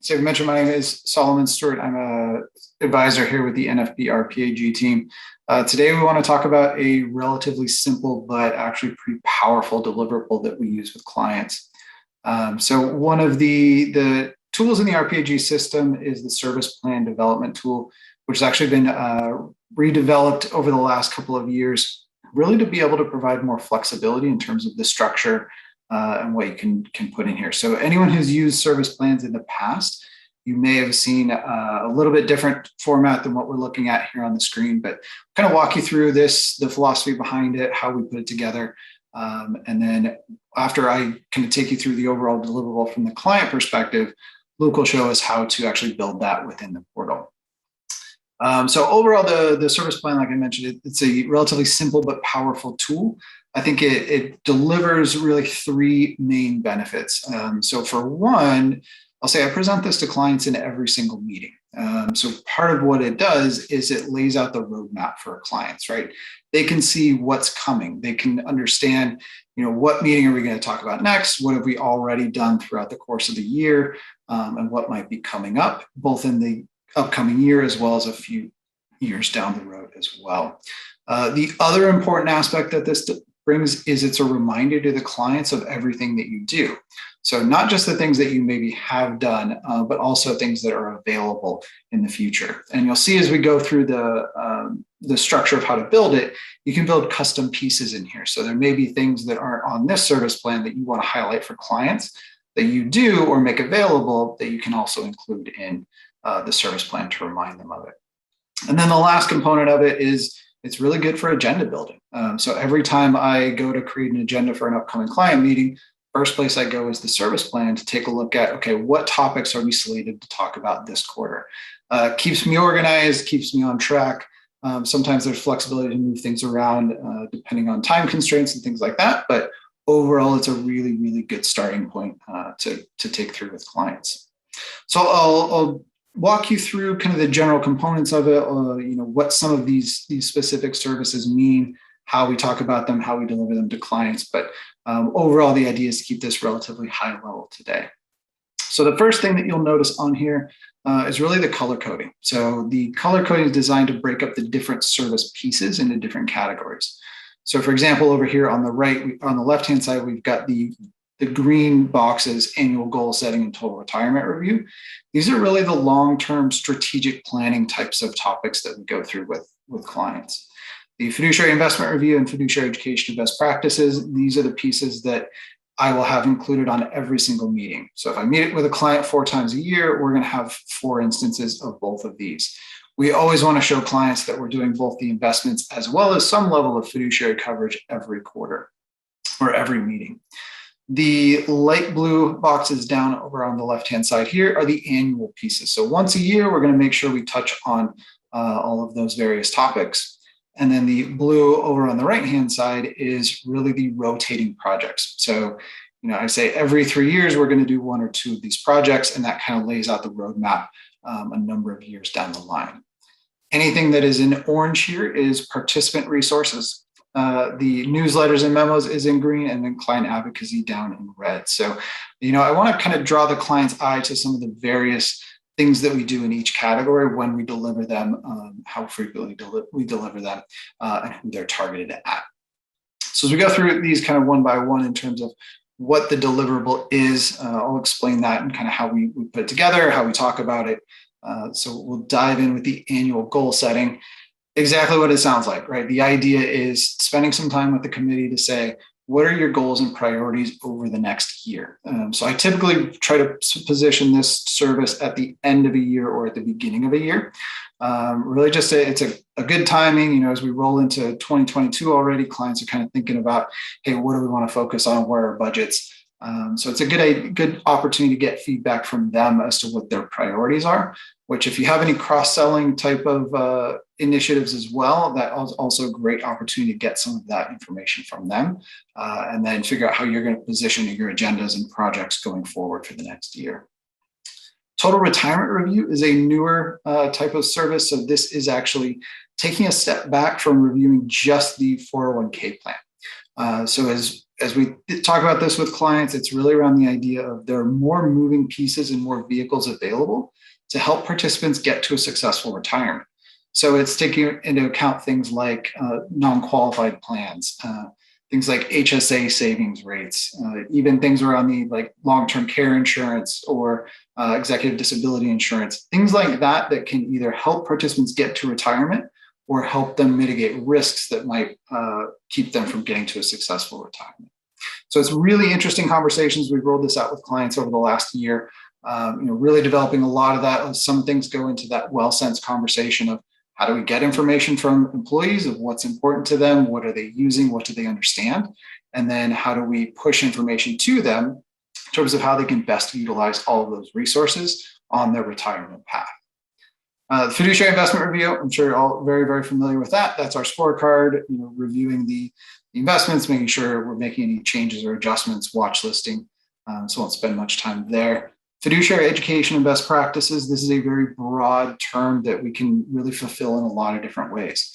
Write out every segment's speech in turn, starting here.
So you mentioned my name is Solomon Stewart. I'm an advisor here with the NFP RPAG team. Today we want to talk about a relatively simple but actually pretty powerful deliverable that we use with clients. So one of the tools in the RPAG system is the service plan development tool, which has actually been redeveloped over the last couple of years, really to be able to provide more flexibility in terms of the structure and what you can put in here. So anyone who's used service plans in the past, you may have seen a little bit different format than what we're looking at here on the screen, but kind of walk you through this, the philosophy behind it, how we put it together. And then after I kind of take you through the overall deliverable from the client perspective, Luke will show us how to actually build that within the portal. So overall, the service plan, like I mentioned, it's a relatively simple but powerful tool. I think it delivers really three main benefits. So for one, I'll say I present this to clients in every single meeting. So part of what it does is it lays out the roadmap for our clients, right? They can see what's coming. They can understand, what meeting are we going to talk about next? What have we already done throughout the course of the year? And what might be coming up, both in the upcoming year as well as a few years down the road as well. The other important aspect that this brings is it's a reminder to the clients of everything that you do. So not just the things that you maybe have done, but also things that are available in the future. And you'll see as we go through the structure of how to build it, you can build custom pieces in here. So there may be things that aren't on this service plan that you want to highlight for clients that you do or make available that you can also include in the service plan to remind them of it. And then the last component of it is it's really good for agenda building. So every time I go to create an agenda for an upcoming client meeting, first place I go is the service plan to take a look at, okay, what topics are we slated to talk about this quarter? Keeps me organized, keeps me on track. Sometimes there's flexibility to move things around depending on time constraints and things like that. But overall, it's a really, really good starting point to take through with clients. So I'll walk you through kind of the general components of it, what some of these specific services mean, how we talk about them, how we deliver them to clients. But overall, the idea is to keep this relatively high level today. So the first thing that you'll notice on here is really the color coding. So the color coding is designed to break up the different service pieces into different categories. So for example, over here on the right, on the left-hand side, we've got the green boxes, annual goal setting and total retirement review. These are really the long-term strategic planning types of topics that we go through with clients. The fiduciary investment review and fiduciary education and best practices, these are the pieces that I will have included on every single meeting. So if I meet with a client 4 times a year, we're going to have 4 instances of both of these. We always want to show clients that we're doing both the investments as well as some level of fiduciary coverage every quarter or every meeting. The light blue boxes down over on the left-hand side here are the annual pieces. So once a year, we're going to make sure we touch on all of those various topics. And then the blue over on the right-hand side is really the rotating projects. So, I say every 3 years, we're going to do 1 or 2 of these projects, and that kind of lays out the roadmap a number of years down the line. Anything that is in orange here is participant resources. The newsletters and memos is in green, and then client advocacy down in red. So, I want to kind of draw the client's eye to some of the various things that we do in each category when we deliver them, how frequently we deliver them, and who they're targeted at. So as we go through these kind of one by one in terms of what the deliverable is, I'll explain that and kind of how we put it together, how we talk about it. So we'll dive in with the annual goal setting. Exactly what it sounds like, right? The idea is spending some time with the committee to say, what are your goals and priorities over the next year? So I typically try to position this service at the end of a year or at the beginning of a year. Really just it's a good timing, as we roll into 2022 already, clients are kind of thinking about, hey, what do we want to focus on? Where are budgets? So it's a good opportunity to get feedback from them as to what their priorities are, which if you have any cross-selling type of initiatives as well, that is also a great opportunity to get some of that information from them and then figure out how you're going to position your agendas and projects going forward for the next year. Total retirement review is a newer type of service. So this is actually taking a step back from reviewing just the 401k plan. So as we talk about this with clients, it's really around the idea of there are more moving pieces and more vehicles available to help participants get to a successful retirement. So it's taking into account things like non-qualified plans, things like HSA savings rates, even things around the like long-term care insurance or executive disability insurance, things like that that can either help participants get to retirement or help them mitigate risks that might keep them from getting to a successful retirement. So it's really interesting conversations. We've rolled this out with clients over the last year, really developing a lot of that. Some things go into that well-sense conversation of how do we get information from employees of what's important to them, what are they using, what do they understand, and then how do we push information to them in terms of how they can best utilize all of those resources on their retirement path. The fiduciary investment review, I'm sure you're all very, very familiar with that. That's our scorecard, reviewing the investments, making sure we're making any changes or adjustments, watch listing. So I won't spend much time there. Fiduciary education and best practices. This is a very broad term that we can really fulfill in a lot of different ways.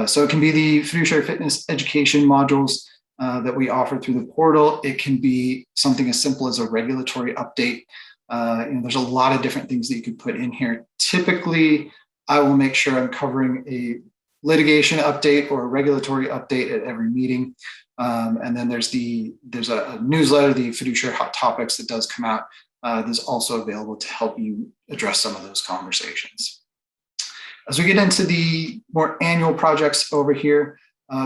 So it can be the fiduciary fitness education modules that we offer through the portal. It can be something as simple as a regulatory update. There's a lot of different things that you could put in here. Typically, I will make sure I'm covering a litigation update or a regulatory update at every meeting. And then there's a newsletter, the Fiduciary Hot Topics, that does come out. That's also available to help you address some of those conversations. As we get into the more annual projects over here,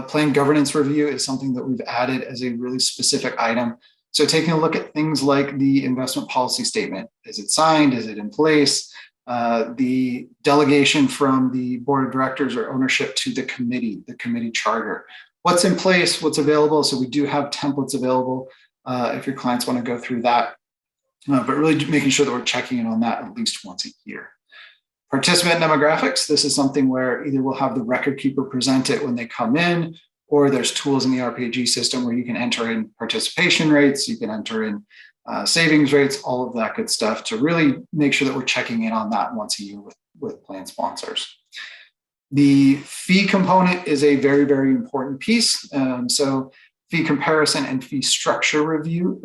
plan governance review is something that we've added as a really specific item. So taking a look at things like the investment policy statement. Is it signed? Is it in place? The delegation from the board of directors or ownership to the committee charter. What's in place? What's available? So we do have templates available if your clients want to go through that. But really making sure that we're checking in on that at least once a year. Participant demographics. This is something where either we'll have the record keeper present it when they come in, or there's tools in the RPAG system where you can enter in participation rates, you can enter in savings rates, all of that good stuff to really make sure that we're checking in on that once a year with plan sponsors. The fee component is a very, very important piece. So fee comparison and fee structure review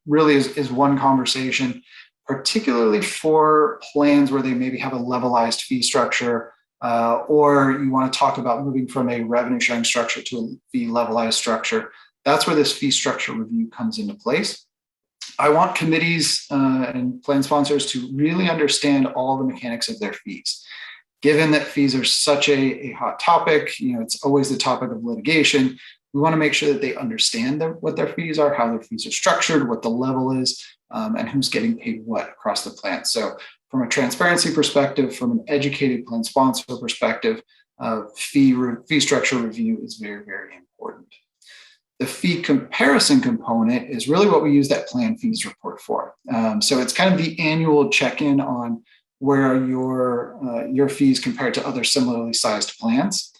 really is one conversation, particularly for plans where they maybe have a levelized fee structure, or you want to talk about moving from a revenue sharing structure to a fee levelized structure. That's where this fee structure review comes into place. I want committees and plan sponsors to really understand all the mechanics of their fees. Given that fees are such a hot topic, it's always the topic of litigation. We want to make sure that they understand what their fees are, how their fees are structured, what the level is, and who's getting paid what across the plan. So from a transparency perspective, from an educated plan sponsor perspective, fee structure review is very, very important. The fee comparison component is really what we use that plan fees report for. So it's kind of the annual check-in on where are your fees compared to other similarly sized plans.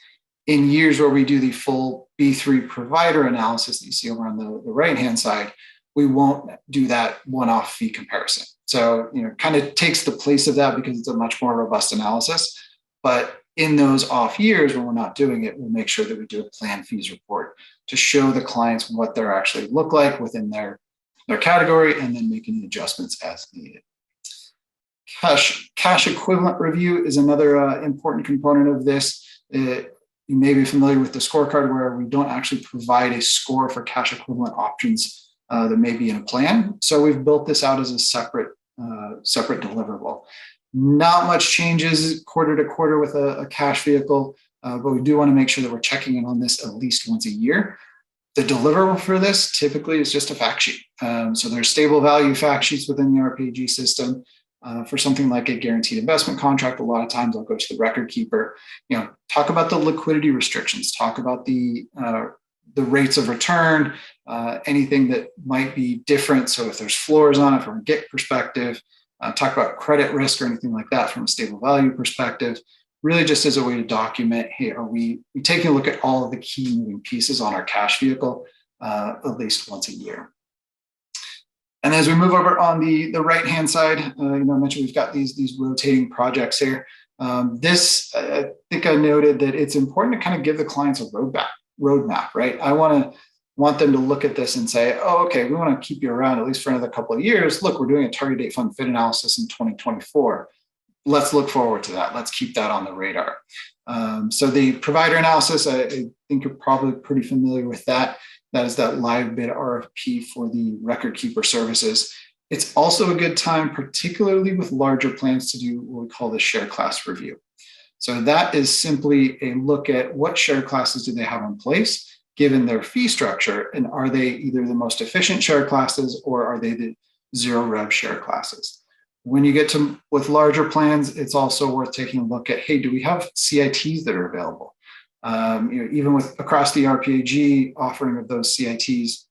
In years where we do the full B3 provider analysis that you see over on the right-hand side, we won't do that one-off fee comparison. So, kind of takes the place of that because it's a much more robust analysis. But in those off years when we're not doing it, we'll make sure that we do a plan fees report to show the clients what they actually look like within their category and then making the adjustments as needed. Cash equivalent review is another important component of this. You may be familiar with the scorecard where we don't actually provide a score for cash equivalent options that may be in a plan. So we've built this out as a separate deliverable. Not much changes quarter to quarter with a cash vehicle, but we do want to make sure that we're checking in on this at least once a year. The deliverable for this typically is just a fact sheet. So there's stable value fact sheets within the RPAG system. For something like a guaranteed investment contract, a lot of times I'll go to the record keeper, talk about the liquidity restrictions, talk about the rates of return, anything that might be different. So if there's floors on it from a GIC perspective, talk about credit risk or anything like that from a stable value perspective, really just as a way to document, hey, are we taking a look at all of the key moving pieces on our cash vehicle at least once a year. And as we move over on the right-hand side, I mentioned we've got these rotating projects here. I think I noted that it's important to kind of give the clients a roadmap, right? I want to want them to look at this and say, oh, okay, we want to keep you around at least for another couple of years. Look, we're doing a target date fund fit analysis in 2024. Let's look forward to that. Let's keep that on the radar. So the provider analysis, I think you're probably pretty familiar with that. That is that live bid RFP for the record keeper services. It's also a good time, particularly with larger plans, to do what we call the share class review. So that is simply a look at what share classes do they have in place, given their fee structure, and are they either the most efficient share classes or are they the zero rev share classes? When you get to with larger plans, it's also worth taking a look at, hey, do we have CITs that are available? Even with across the RPAG offering of those CITs,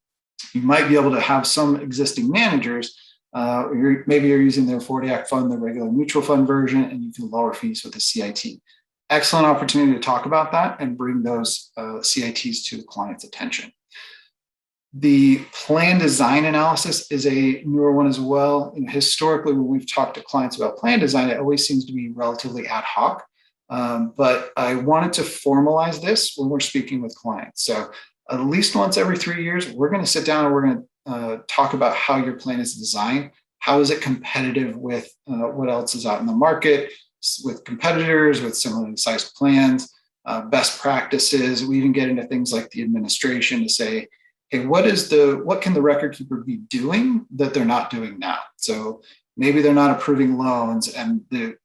you might be able to have some existing managers. Maybe you're using their 40 Act fund, the regular mutual fund version, and you can lower fees with the CIT. Excellent opportunity to talk about that and bring those CITs to the client's attention. The plan design analysis is a newer one as well. Historically, when we've talked to clients about plan design, it always seems to be relatively ad hoc. But I wanted to formalize this when we're speaking with clients. So at least once every 3 years, we're going to sit down and we're going to talk about how your plan is designed. How is it competitive with what else is out in the market, with competitors, with similarly sized plans, best practices. We even get into things like the administration to say, hey, what can the record keeper be doing that they're not doing now? So maybe they're not approving loans and the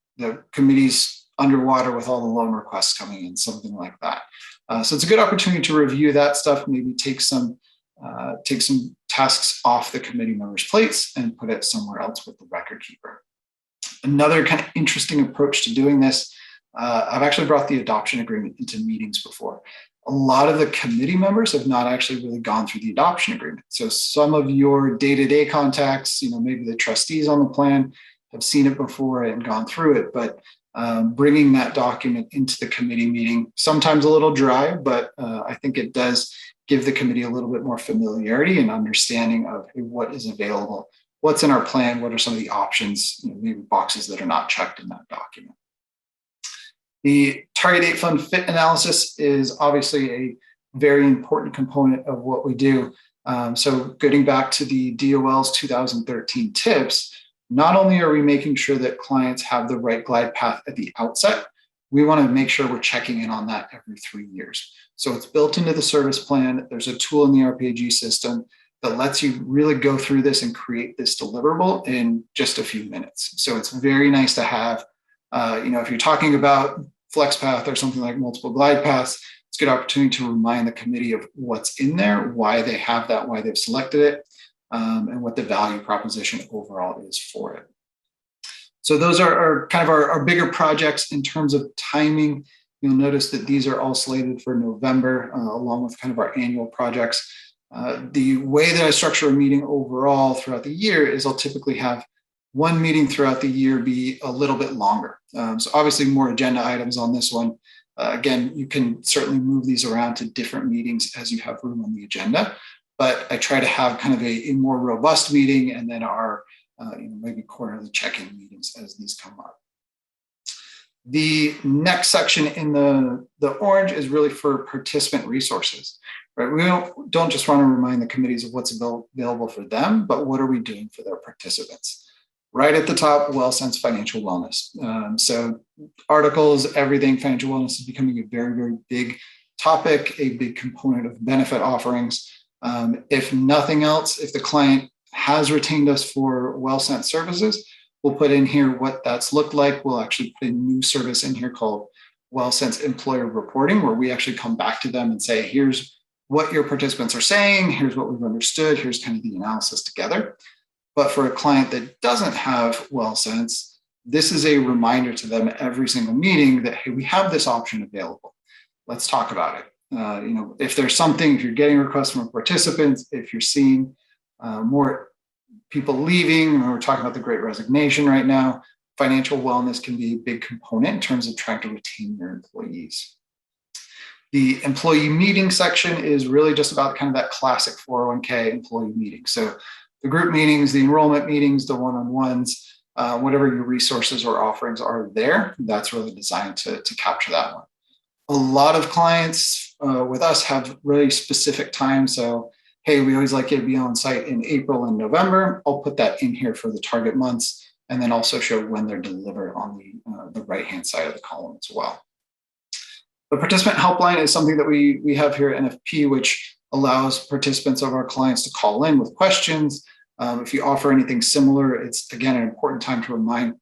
committee's underwater with all the loan requests coming in, something like that. So it's a good opportunity to review that stuff, maybe take some tasks off the committee members' plates and put it somewhere else with the record keeper. Another kind of interesting approach to doing this, I've actually brought the adoption agreement into meetings before. A lot of the committee members have not actually really gone through the adoption agreement. So some of your day-to-day contacts, maybe the trustees on the plan have seen it before and gone through it, but bringing that document into the committee meeting, sometimes a little dry, but I think it does give the committee a little bit more familiarity and understanding of what is available, what's in our plan, what are some of the options, maybe boxes that are not checked in that document. The target date fund fit analysis is obviously a very important component of what we do. So getting back to the DOL's 2013 tips, not only are we making sure that clients have the right glide path at the outset, we want to make sure we're checking in on that every 3 years. So it's built into the service plan. There's a tool in the RPAG system that lets you really go through this and create this deliverable in just a few minutes. So it's very nice to have, if you're talking about FlexPath or something like multiple glide paths, it's a good opportunity to remind the committee of what's in there, why they have that, why they've selected it, and what the value proposition overall is for it. So those are kind of our bigger projects in terms of timing. You'll notice that these are all slated for November, along with kind of our annual projects. The way that I structure a meeting overall throughout the year is I'll typically have one meeting throughout the year be a little bit longer. So obviously more agenda items on this one. Again, you can certainly move these around to different meetings as you have room on the agenda, but I try to have kind of a more robust meeting and then our maybe quarterly check-in meetings as these come up. The next section in the orange is really for participant resources, right? We don't just want to remind the committees of what's available for them, but what are we doing for their participants? Right at the top, WellSense financial wellness. So articles, everything financial wellness is becoming a very, very big topic, a big component of benefit offerings. If nothing else, if the client has retained us for WellSense services, we'll put in here what that's looked like. We'll actually put a new service in here called WellSense employer reporting, where we actually come back to them and say, here's what your participants are saying, here's what we've understood, here's kind of the analysis together. But for a client that doesn't have WellSense, this is a reminder to them every single meeting that, hey, we have this option available. Let's talk about it. If there's something, if you're getting requests from participants, if you're seeing more people leaving, we're talking about the Great Resignation right now, financial wellness can be a big component in terms of trying to retain your employees. The employee meeting section is really just about kind of that classic 401k employee meeting. So the group meetings, the enrollment meetings, the one-on-ones, whatever your resources or offerings are there, that's really designed to capture that one. A lot of clients with us have really specific times. So hey, we always like you to be on site in April and November. I'll put that in here for the target months, and then also show when they're delivered on the right-hand side of the column as well. The participant helpline is something that we have here at NFP, which allows participants of our clients to call in with questions. If you offer anything similar, it's, again, an important time to remind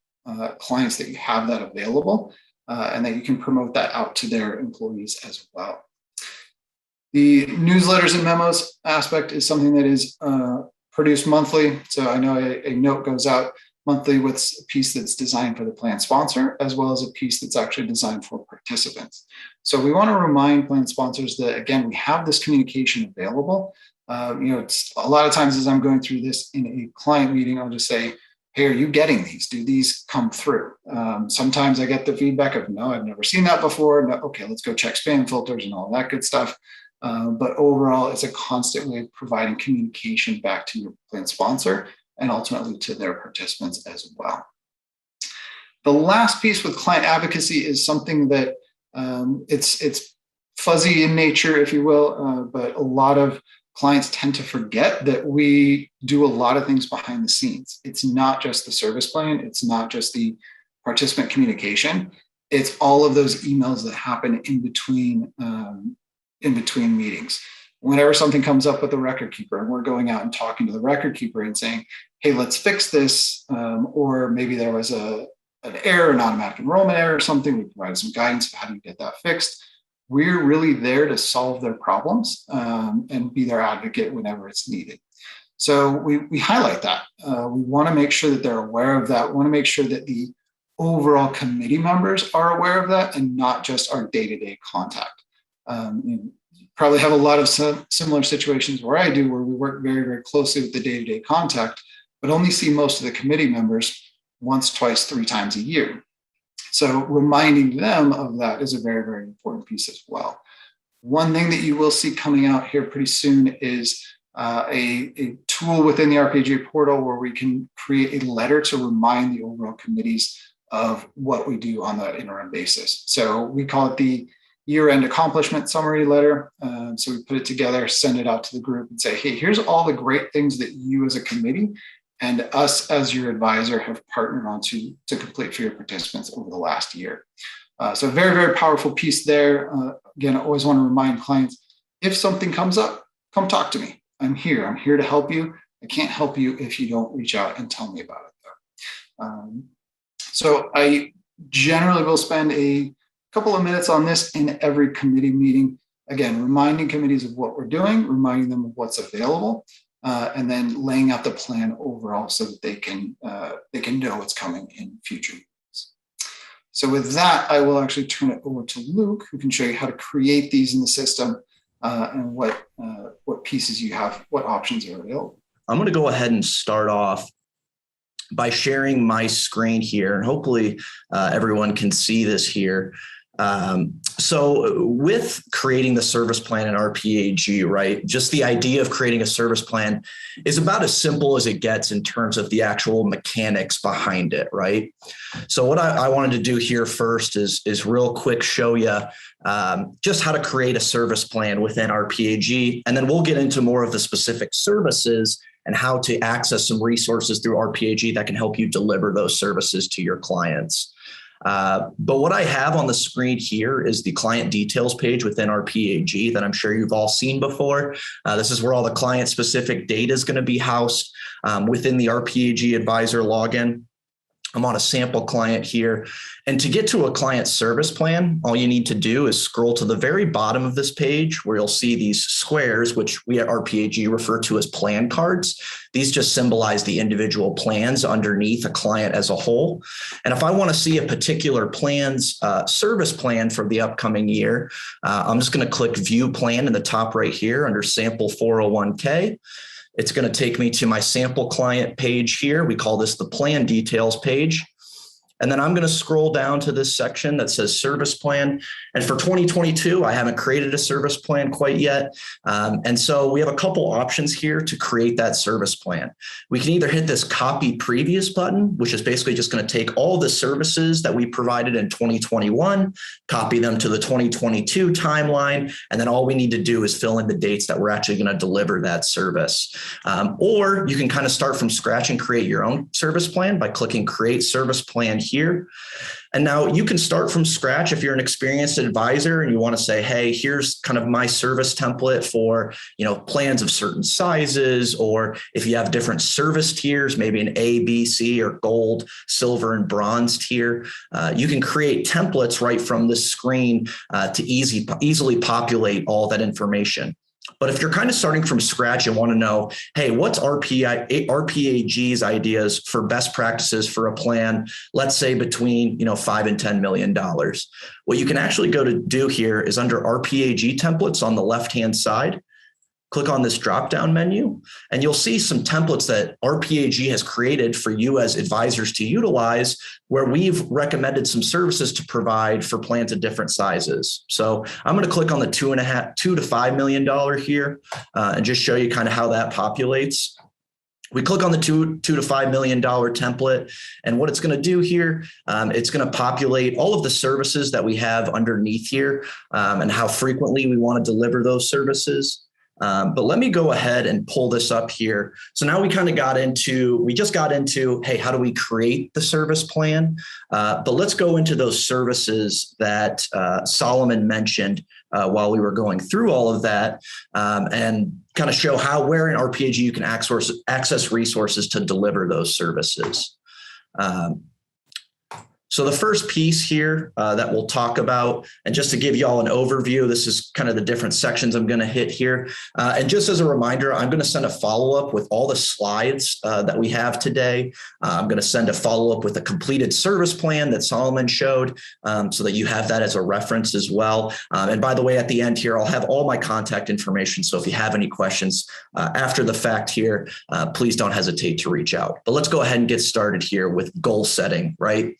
clients that you have that available and that you can promote that out to their employees as well. The newsletters and memos aspect is something that is produced monthly. So I know a note goes out monthly with a piece that's designed for the plan sponsor, as well as a piece that's actually designed for participants. So we want to remind plan sponsors that, again, we have this communication available. It's a lot of times as I'm going through this in a client meeting, I'll just say, hey, are you getting these? Do these come through? Sometimes I get the feedback of, no, I've never seen that before. No, okay, let's go check spam filters and all that good stuff. But overall, it's a constant way of providing communication back to your plan sponsor and ultimately to their participants as well. The last piece with client advocacy is something that it's fuzzy in nature, if you will, but a lot of clients tend to forget that we do a lot of things behind the scenes. It's not just the service plan. It's not just the participant communication. It's all of those emails that happen in between meetings. Whenever something comes up with the record keeper and we're going out and talking to the record keeper and saying, hey, let's fix this, or maybe there was an error, an automatic enrollment error or something, we provide some guidance of how do you get that fixed. We're really there to solve their problems and be their advocate whenever it's needed. So we highlight that. We want to make sure that they're aware of that. We want to make sure that the overall committee members are aware of that and not just our day-to-day contact. You probably have a lot of similar situations where I do, where we work very, very closely with the day-to-day contact, but only see most of the committee members once, twice, 3 times a year. So reminding them of that is a very, very important piece as well. One thing that you will see coming out here pretty soon is a tool within the RPAG portal where we can create a letter to remind the overall committees of what we do on that interim basis. So we call it the year-end accomplishment summary letter. So we put it together, send it out to the group and say, hey, here's all the great things that you as a committee and us as your advisor have partnered on to complete for your participants over the last year. So a very, very powerful piece there. Again, I always want to remind clients, if something comes up, come talk to me. I'm here. I'm here to help you. I can't help you if you don't reach out and tell me about it, though. So I generally will spend a couple of minutes on this in every committee meeting. Again, reminding committees of what we're doing, reminding them of what's available, and then laying out the plan overall so that they can know what's coming in future meetings. So with that, I will actually turn it over to Luke, who can show you how to create these in the system and what pieces you have, what options are available. I'm going to go ahead and start off by sharing my screen here, and hopefully everyone can see this here. So with creating the service plan in RPAG, right, just the idea of creating a service plan is about as simple as it gets in terms of the actual mechanics behind it, right? So what I wanted to do here first is real quick show you just how to create a service plan within RPAG, and then we'll get into more of the specific services and how to access some resources through RPAG that can help you deliver those services to your clients. But what I have on the screen here is the client details page within RPAG that I'm sure you've all seen before. This is where all the client specific data is going to be housed within the RPAG advisor login. I'm on a sample client here. And to get to a client service plan, all you need to do is scroll to the very bottom of this page where you'll see these squares, which we at RPAG refer to as plan cards. These just symbolize the individual plans underneath a client as a whole. And if I want to see a particular plan's service plan for the upcoming year, I'm just going to click View Plan in the top right here under Sample 401k. It's going to take me to my sample client page here. We call this the plan details page. And then I'm going to scroll down to this section that says service plan. And for 2022, I haven't created a service plan quite yet. And so we have a couple options here to create that service plan. We can either hit this copy previous button, which is basically just going to take all the services that we provided in 2021, copy them to the 2022 timeline, and then all we need to do is fill in the dates that we're actually going to deliver that service. Or you can kind of start from scratch and create your own service plan by clicking Create Service Plan here. And now you can start from scratch if you're an experienced advisor and you want to say, hey, here's kind of my service template for, plans of certain sizes, or if you have different service tiers, maybe an A, B, C, or gold, silver, and bronze tier. You can create templates right from this screen to easily populate all that information. But if you're kind of starting from scratch and want to know, hey, what's RPAG's ideas for best practices for a plan, let's say between $5 and $10 million. What you can actually go to do here is under RPAG templates on the left-hand side. Click on this drop-down menu, and you'll see some templates that RPAG has created for you as advisors to utilize, where we've recommended some services to provide for plans of different sizes. So I'm going to click on the $2 to $5 million here and just show you kind of how that populates. We click on the $2 to $5 million template, and what it's going to do here, it's going to populate all of the services that we have underneath here and how frequently we want to deliver those services. But let me go ahead and pull this up here. So now we just got into, hey, how do we create the service plan? But let's go into those services that Solomon mentioned while we were going through all of that and kind of where in RPAG you can access resources to deliver those services. So the first piece here that we'll talk about, and just to give you all an overview, this is kind of the different sections I'm going to hit here. And just as a reminder, I'm going to send a follow-up with all the slides that we have today. I'm going to send a follow-up with a completed service plan that Solomon showed so that you have that as a reference as well. And by the way, at the end here, I'll have all my contact information. So if you have any questions after the fact here, please don't hesitate to reach out. But let's go ahead and get started here with goal setting, right?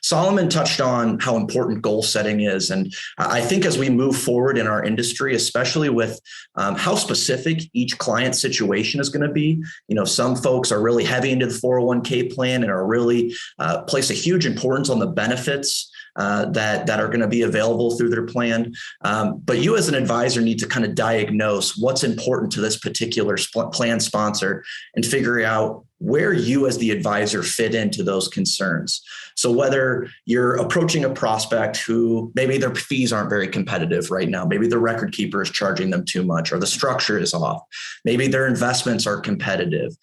Solomon touched on how important goal setting is. And I think as we move forward in our industry, especially with how specific each client situation is going to be, some folks are really heavy into the 401k plan and are really place a huge importance on the benefits that are going to be available through their plan. But you as an advisor need to kind of diagnose what's important to this particular plan sponsor and figure out where you as the advisor fit into those concerns. So whether you're approaching a prospect who maybe their fees aren't very competitive right now, maybe the record keeper is charging them too much, or the structure is off, maybe their investments are competitive,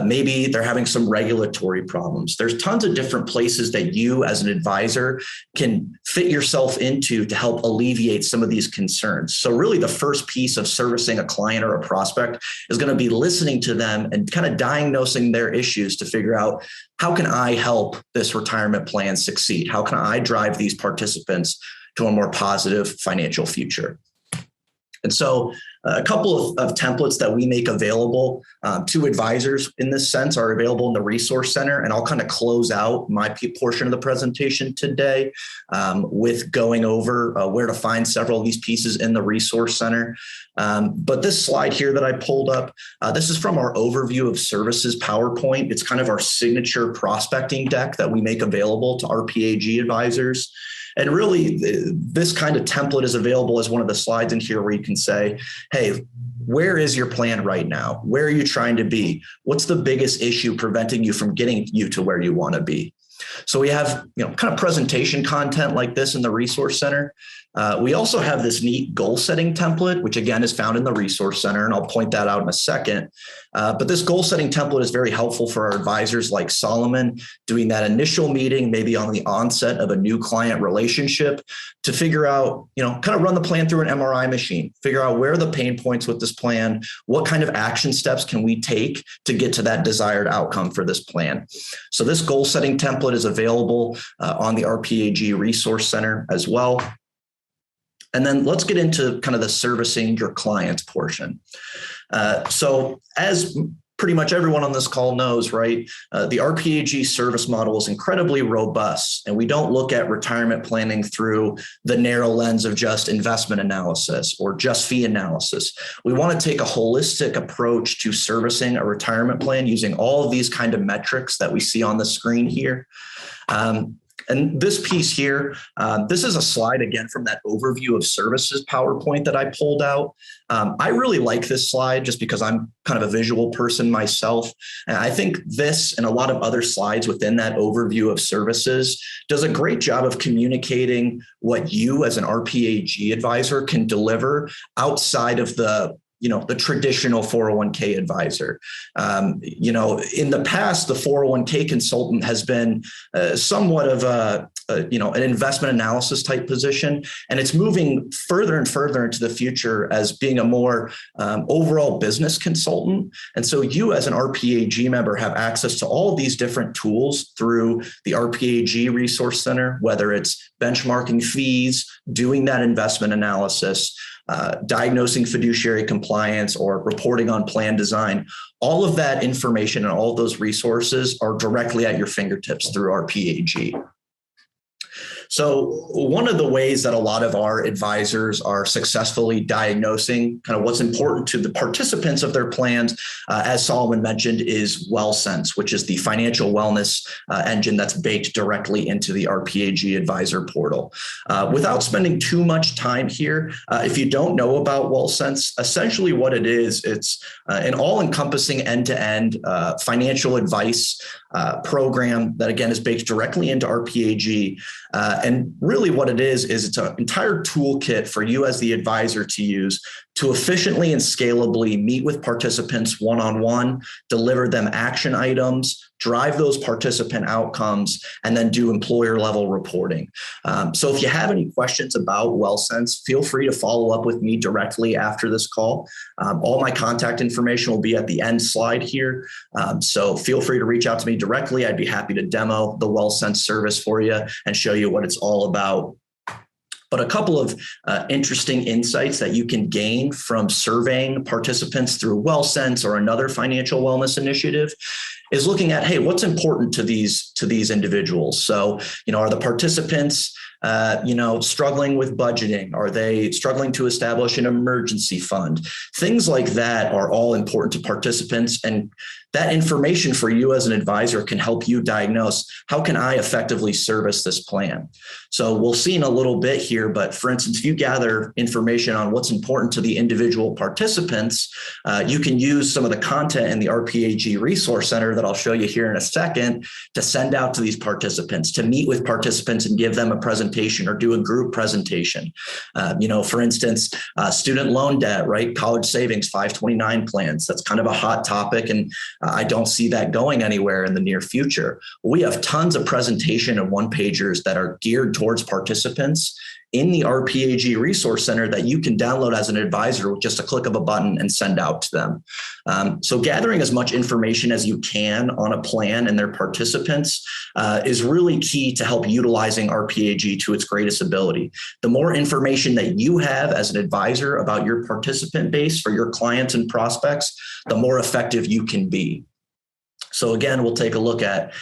maybe they're having some regulatory problems. There's tons of different places that you as an advisor can fit yourself into to help alleviate some of these concerns. So really the first piece of servicing a client or a prospect is going to be listening to them and kind of diagnosing their issues to figure out, how can I help this retirement plan succeed? How can I drive these participants to a more positive financial future? And so a couple of templates that we make available to advisors in this sense are available in the Resource Center. And I'll kind of close out my portion of the presentation today with going over where to find several of these pieces in the Resource Center. But this slide here that I pulled up, this is from our overview of services PowerPoint. It's kind of our signature prospecting deck that we make available to RPAG advisors. And really, this kind of template is available as one of the slides in here where you can say, hey, where is your plan right now? Where are you trying to be? What's the biggest issue preventing you from getting you to where you want to be? So we have, kind of presentation content like this in the Resource Center. We also have this neat goal setting template, which again is found in the Resource Center, and I'll point that out in a second. But this goal setting template is very helpful for our advisors like Solomon, doing that initial meeting, maybe on the onset of a new client relationship, to figure out, kind of run the plan through an MRI machine, figure out where are the pain points with this plan, what kind of action steps can we take to get to that desired outcome for this plan. So this goal setting template is available on the RPAG Resource Center as well. And then let's get into kind of the servicing your clients portion. So as pretty much everyone on this call knows, right? The RPAG service model is incredibly robust, and we don't look at retirement planning through the narrow lens of just investment analysis or just fee analysis. We want to take a holistic approach to servicing a retirement plan using all of these kind of metrics that we see on the screen here. And this piece here, this is a slide again from that overview of services PowerPoint that I pulled out. I really like this slide just because I'm kind of a visual person myself. And I think this and a lot of other slides within that overview of services does a great job of communicating what you as an RPAG advisor can deliver outside of the traditional 401k advisor. In the past, the 401k consultant has been somewhat of an investment analysis type position, and it's moving further and further into the future as being a more overall business consultant. And so you as an RPAG member have access to all of these different tools through the RPAG Resource Center, whether it's benchmarking fees, doing that investment analysis, diagnosing fiduciary compliance, or reporting on plan design. All of that information and all of those resources are directly at your fingertips through RPAG. So one of the ways that a lot of our advisors are successfully diagnosing kind of what's important to the participants of their plans, as Solomon mentioned, is WellSense, which is the financial wellness engine that's baked directly into the RPAG advisor portal. Without spending too much time here, if you don't know about WellSense, essentially what it is, it's an all-encompassing end-to-end financial advice program that, again, is baked directly into RPAG. And really what it is it's an entire toolkit for you as the advisor to use to efficiently and scalably meet with participants one-on-one, deliver them action items, drive those participant outcomes, and then do employer level reporting. So if you have any questions about WellSense, feel free to follow up with me directly after this call. All my contact information will be at the end slide here. So feel free to reach out to me directly. I'd be happy to demo the WellSense service for you and show you what it's all about. But a couple of interesting insights that you can gain from surveying participants through WellSense or another financial wellness initiative is looking at, hey, what's important to these individuals? So, are the participants struggling with budgeting? Are they struggling to establish an emergency fund? Things like that are all important to participants. And that information for you as an advisor can help you diagnose, how can I effectively service this plan? So we'll see in a little bit here, but for instance, if you gather information on what's important to the individual participants, you can use some of the content in the RPAG Resource Center that I'll show you here in a second to send out to these participants, to meet with participants and give them a presentation or do a group presentation. For instance, student loan debt, right? College savings, 529 plans. That's kind of a hot topic, and I don't see that going anywhere in the near future. We have tons of presentation and one-pagers that are geared towards participants in the RPAG Resource Center that you can download as an advisor with just a click of a button and send out to them. So gathering as much information as you can on a plan and their participants is really key to help utilizing RPAG to its greatest ability. The more information that you have as an advisor about your participant base for your clients and prospects, the more effective you can be. So again, we'll take a look at,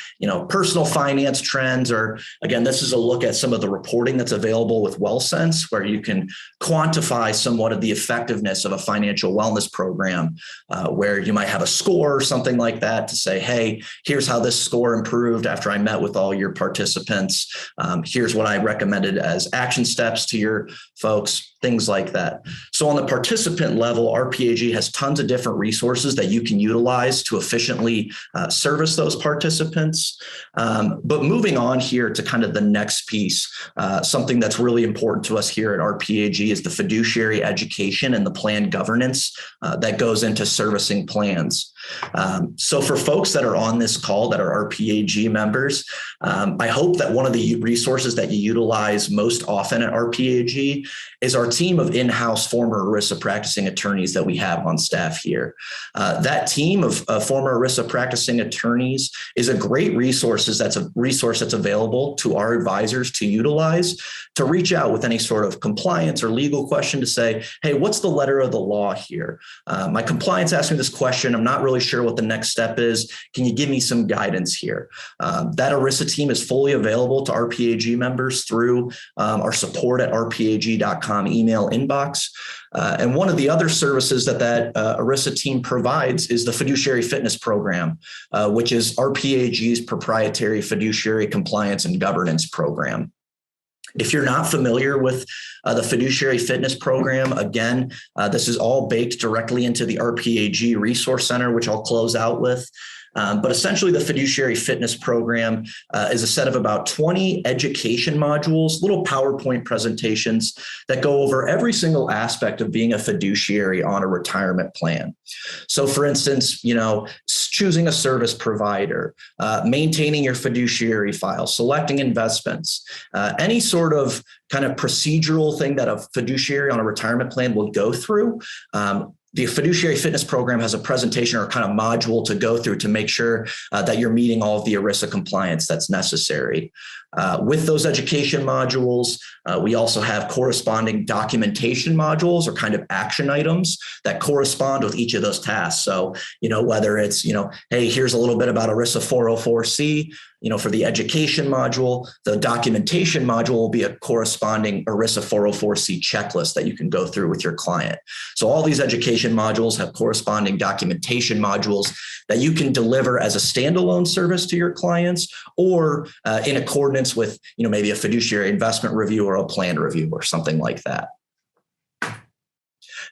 personal finance trends, or again, this is a look at some of the reporting that's available with WellSense, where you can quantify somewhat of the effectiveness of a financial wellness program, where you might have a score or something like that to say, hey, here's how this score improved after I met with all your participants. Here's what I recommended as action steps to your folks. Things like that. So on the participant level, RPAG has tons of different resources that you can utilize to efficiently service those participants. But moving on here to kind of the next piece, something that's really important to us here at RPAG is the fiduciary education and the plan governance that goes into servicing plans. So for folks that are on this call that are RPAG members, I hope that one of the resources that you utilize most often at RPAG is our team of in-house former ERISA practicing attorneys that we have on staff here. That team of former ERISA practicing attorneys is a great resource that's available to our advisors to utilize to reach out with any sort of compliance or legal question to say, hey, what's the letter of the law here? My compliance asked me this question. I'm not really sure what the next step is. Can you give me some guidance here? That ERISA team is fully available to RPAG members through our support at rpag.com email inbox. And one of the other services that ERISA team provides is the Fiduciary Fitness Program, which is RPAG's proprietary fiduciary compliance and governance program. If you're not familiar with the Fiduciary Fitness Program, again, this is all baked directly into the RPAG Resource Center, which I'll close out with. But essentially, the Fiduciary Fitness Program is a set of about 20 education modules, little PowerPoint presentations that go over every single aspect of being a fiduciary on a retirement plan. So, for instance, choosing a service provider, maintaining your fiduciary file, selecting investments, any sort of kind of procedural thing that a fiduciary on a retirement plan will go through. The Fiduciary Fitness Program has a presentation or kind of module to go through to make sure that you're meeting all of the ERISA compliance that's necessary. With those education modules, we also have corresponding documentation modules or kind of action items that correspond with each of those tasks. So, whether it's, hey, here's a little bit about ERISA 404C, for the education module, the documentation module will be a corresponding ERISA 404C checklist that you can go through with your client. So all these education modules have corresponding documentation modules that you can deliver as a standalone service to your clients or in accordance with, maybe a fiduciary investment review or a plan review or something like that.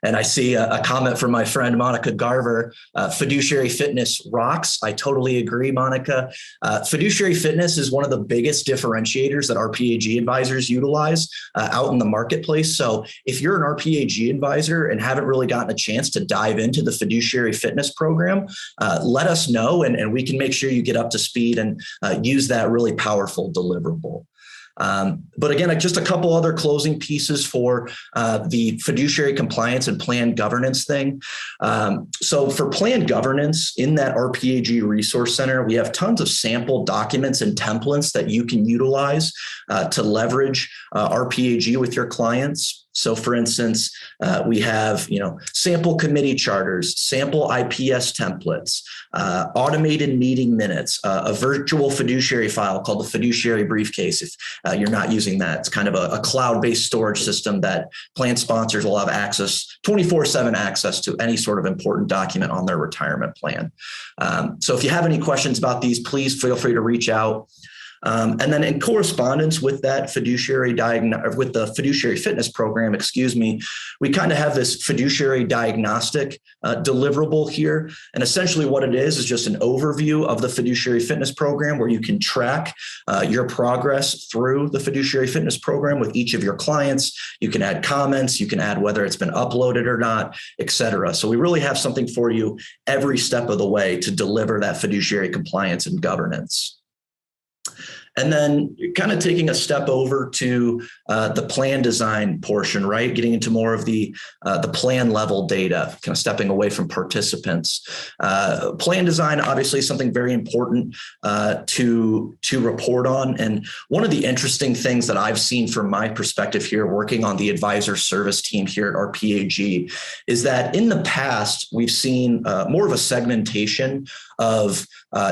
And I see a comment from my friend, Monica Garver, fiduciary fitness rocks. I totally agree, Monica. Fiduciary fitness is one of the biggest differentiators that RPAG advisors utilize out in the marketplace. So if you're an RPAG advisor and haven't really gotten a chance to dive into the fiduciary fitness program, let us know and we can make sure you get up to speed and use that really powerful deliverable. But again, just a couple other closing pieces for the fiduciary compliance and plan governance thing. So for plan governance in that RPAG Resource Center, we have tons of sample documents and templates that you can utilize to leverage RPAG with your clients. So for instance, we have, sample committee charters, sample IPS templates, automated meeting minutes, a virtual fiduciary file called the fiduciary briefcase. If you're not using that, it's kind of a cloud-based storage system that plan sponsors will have access, 24/7 access to any sort of important document on their retirement plan. So if you have any questions about these, please feel free to reach out. And then in correspondence with that with the Fiduciary Fitness Program, we kind of have this fiduciary diagnostic deliverable here. And essentially what it is just an overview of the Fiduciary Fitness Program where you can track your progress through the Fiduciary Fitness Program with each of your clients. You can add comments, you can add whether it's been uploaded or not, et cetera. So we really have something for you every step of the way to deliver that fiduciary compliance and governance. And then kind of taking a step over to the plan design portion, right? Getting into more of the plan level data, kind of stepping away from participants. Plan design, obviously, is something very important to report on. And one of the interesting things that I've seen from my perspective here, working on the advisor service team here at RPAG, is that in the past, we've seen more of a segmentation of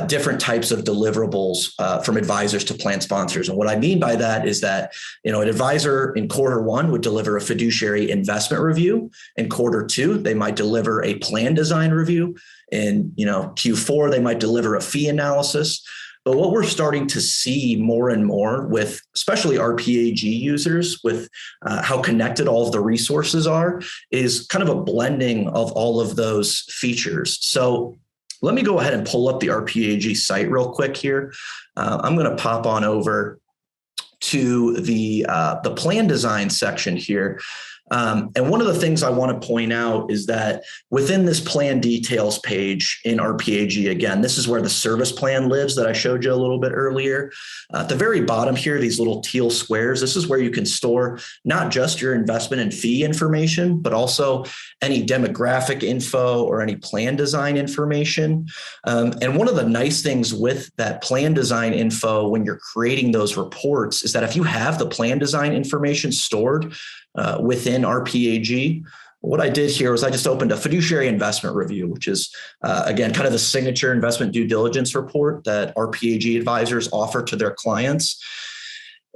different types of deliverables from advisors to plan sponsors. And what I mean by that is that, an advisor in quarter one would deliver a fiduciary investment review. In quarter two, they might deliver a plan design review. In, Q4, they might deliver a fee analysis. But what we're starting to see more and more with especially RPAG users with how connected all of the resources are is kind of a blending of all of those features. So let me go ahead and pull up the RPAG site real quick here. I'm going to pop on over to the plan design section here. And one of the things I want to point out is that within this plan details page in RPAG, again, this is where the service plan lives that I showed you a little bit earlier. At the very bottom here, these little teal squares, this is where you can store not just your investment and fee information, but also any demographic info or any plan design information. And one of the nice things with that plan design info when you're creating those reports is that if you have the plan design information stored within RPAG, what I did here was I just opened a fiduciary investment review, which is, again, kind of the signature investment due diligence report that RPAG advisors offer to their clients.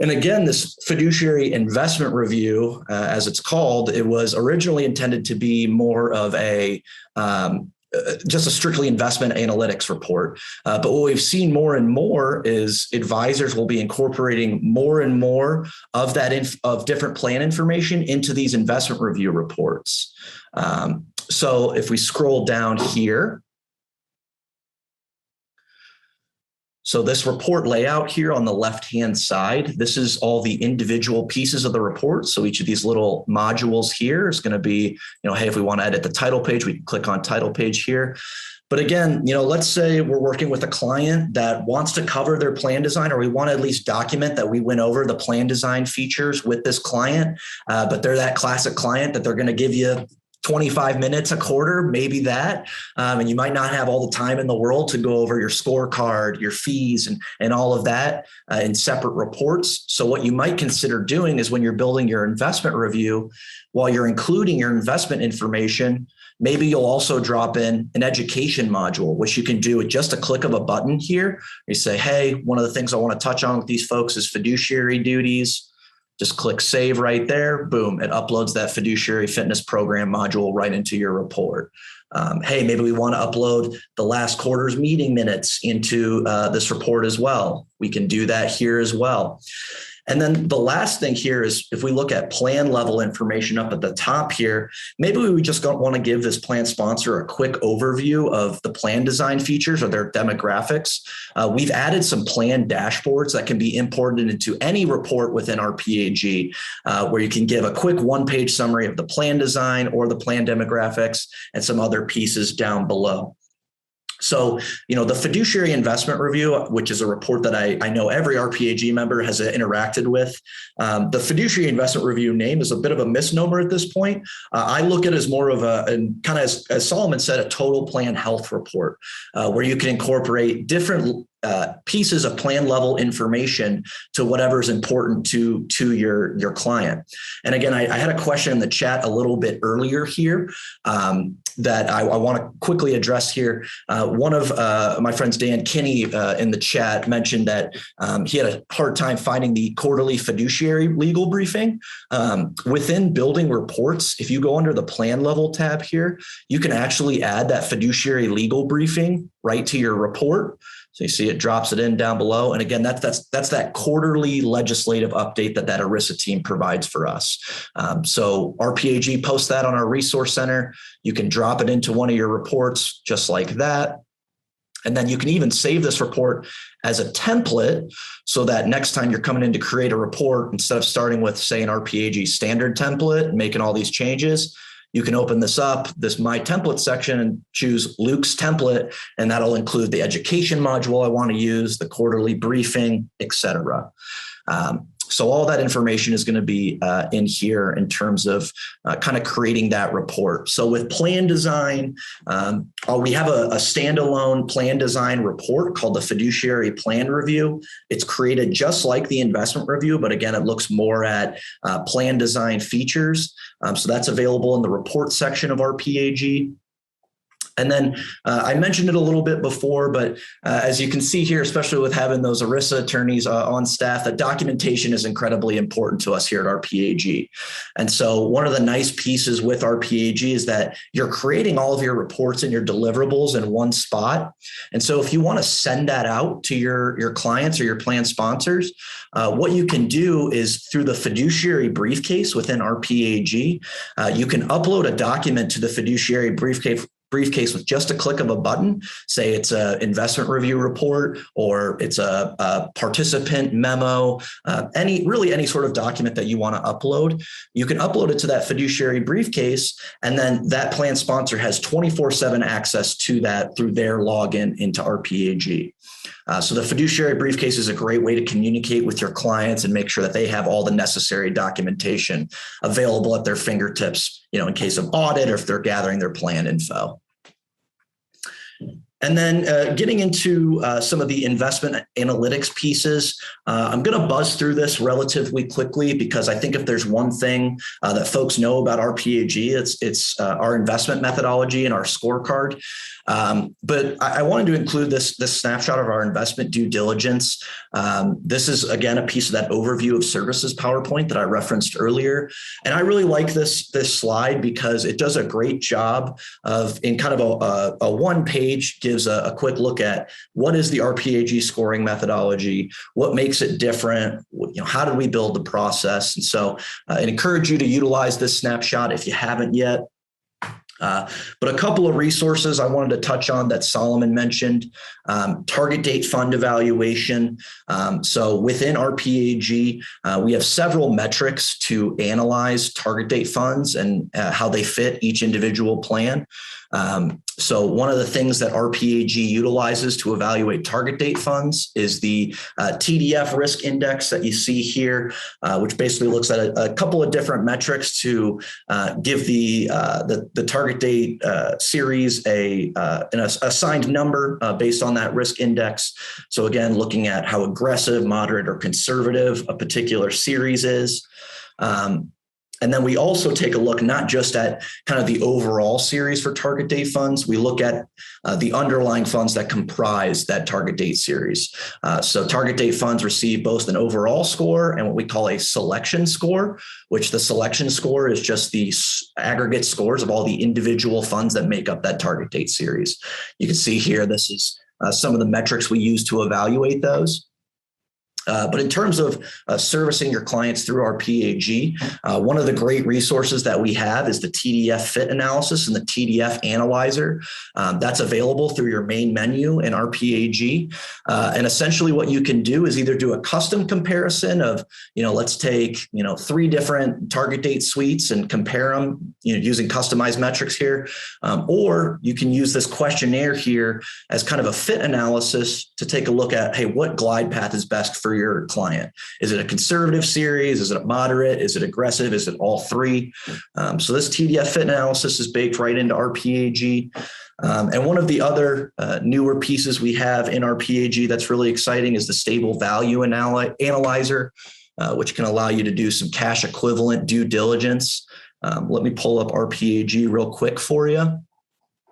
And again, this fiduciary investment review, as it's called, it was originally intended to be more of a just a strictly investment analytics report. But what we've seen more and more is advisors will be incorporating more and more of that of different plan information into these investment review reports. So if we scroll down here, so this report layout here on the left-hand side, this is all the individual pieces of the report. So each of these little modules here is going to be, hey, if we want to edit the title page, we can click on title page here. But again, let's say we're working with a client that wants to cover their plan design, or we want to at least document that we went over the plan design features with this client, but they're that classic client that they're going to give you 25 minutes a quarter, maybe that. And you might not have all the time in the world to go over your scorecard, your fees, and all of that in separate reports. So what you might consider doing is when you're building your investment review, while you're including your investment information, maybe you'll also drop in an education module, which you can do with just a click of a button here. You say, hey, one of the things I want to touch on with these folks is fiduciary duties. Just click save right there. Boom, it uploads that fiduciary fitness program module right into your report. Hey, maybe we want to upload the last quarter's meeting minutes into this report as well. We can do that here as well. And then the last thing here is if we look at plan level information up at the top here, maybe we just don't want to give this plan sponsor a quick overview of the plan design features or their demographics. We've added some plan dashboards that can be imported into any report within RPAG, where you can give a quick one-page summary of the plan design or the plan demographics and some other pieces down below. So, the fiduciary investment review, which is a report that I know every RPAG member has interacted with. The fiduciary investment review name is a bit of a misnomer at this point. I look at it as more of and kind of, as Solomon said, a total plan health report, where you can incorporate different pieces of plan level information to whatever's important to your client. And again, I had a question in the chat a little bit earlier here that I want to quickly address here. One of my friends, Dan Kinney, in the chat mentioned that he had a hard time finding the quarterly fiduciary legal briefing. Within building reports, if you go under the plan level tab here, you can actually add that fiduciary legal briefing right to your report. So you see it drops it in down below. And again, that's that quarterly legislative update that ERISA team provides for us. So RPAG posts that on our resource center. You can drop it into one of your reports just like that. And then you can even save this report as a template so that next time you're coming in to create a report, instead of starting with, say, an RPAG standard template, making all these changes, you can open this up, this My Template section, and choose Luke's template, and that'll include the education module I want to use, the quarterly briefing, etc. So all that information is going to be in here in terms of kind of creating that report. So with plan design, we have a standalone plan design report called the Fiduciary Plan Review. It's created just like the investment review, but again, it looks more at plan design features. So that's available in the report section of RPAG. And then I mentioned it a little bit before, but as you can see here, especially with having those ERISA attorneys on staff, that documentation is incredibly important to us here at RPAG. And so one of the nice pieces with RPAG is that you're creating all of your reports and your deliverables in one spot. And so if you want to send that out to your clients or your plan sponsors, what you can do is through the fiduciary briefcase within RPAG, you can upload a document to the fiduciary briefcase briefcase with just a click of a button. Say it's an investment review report, or it's a participant memo, any sort of document that you want to upload. You can upload it to that fiduciary briefcase, and then that plan sponsor has 24/7 access to that through their login into RPAG. So the fiduciary briefcase is a great way to communicate with your clients and make sure that they have all the necessary documentation available at their fingertips, in case of audit or if they're gathering their plan info. And then getting into some of the investment analytics pieces, I'm going to buzz through this relatively quickly because I think if there's one thing that folks know about RPAG, it's our investment methodology and our scorecard. But I wanted to include this snapshot of our investment due diligence. This is, again, a piece of that overview of services PowerPoint that I referenced earlier. And I really like this slide because it does a great job of, in kind of a one page, gives a quick look at what is the RPAG scoring methodology, what makes it different, how did we build the process? And so I encourage you to utilize this snapshot if you haven't yet. But a couple of resources I wanted to touch on that Solomon mentioned, target date fund evaluation. So within RPAG, we have several metrics to analyze target date funds and how they fit each individual plan. So one of the things that RPAG utilizes to evaluate target date funds is the TDF risk index that you see here, which basically looks at a couple of different metrics to give the target date series an assigned number based on that risk index. So again, looking at how aggressive, moderate, or conservative a particular series is. And then we also take a look not just at kind of the overall series for target date funds, we look at the underlying funds that comprise that target date series. So target date funds receive both an overall score and what we call a selection score, which the selection score is just the aggregate scores of all the individual funds that make up that target date series. You can see here, this is some of the metrics we use to evaluate those. But in terms of servicing your clients through our RPAG, one of the great resources that we have is the TDF fit analysis and the TDF analyzer. That's available through your main menu in RPAG. And essentially what you can do is either do a custom comparison of, let's take, 3 different target date suites and compare them, using customized metrics here. Or you can use this questionnaire here as kind of a fit analysis to take a look at, hey, what glide path is best for your client? Is it a conservative series? Is it a moderate? Is it aggressive? Is it all 3? So this TDF fit analysis is baked right into RPAG. And one of the other newer pieces we have in RPAG that's really exciting is the stable value analyzer, which can allow you to do some cash equivalent due diligence. Let me pull up RPAG real quick for you.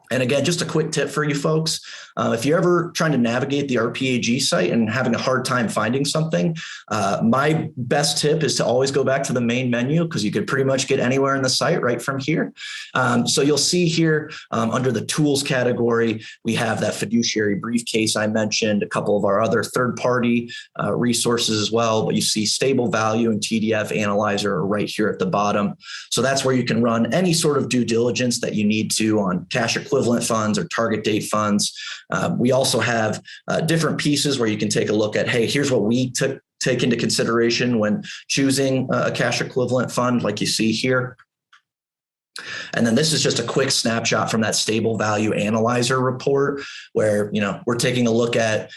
And again, just a quick tip for you folks. If you're ever trying to navigate the RPAG site and having a hard time finding something, my best tip is to always go back to the main menu because you could pretty much get anywhere in the site right from here. So you'll see here under the tools category, we have that fiduciary briefcase I mentioned, a couple of our other third-party resources as well, but you see stable value and TDF analyzer are right here at the bottom. So that's where you can run any sort of due diligence that you need to on cash equivalent funds or target date funds. We also have different pieces where you can take a look at, hey, here's what we take into consideration when choosing a cash equivalent fund like you see here. And then this is just a quick snapshot from that stable value analyzer report where, we're taking a look at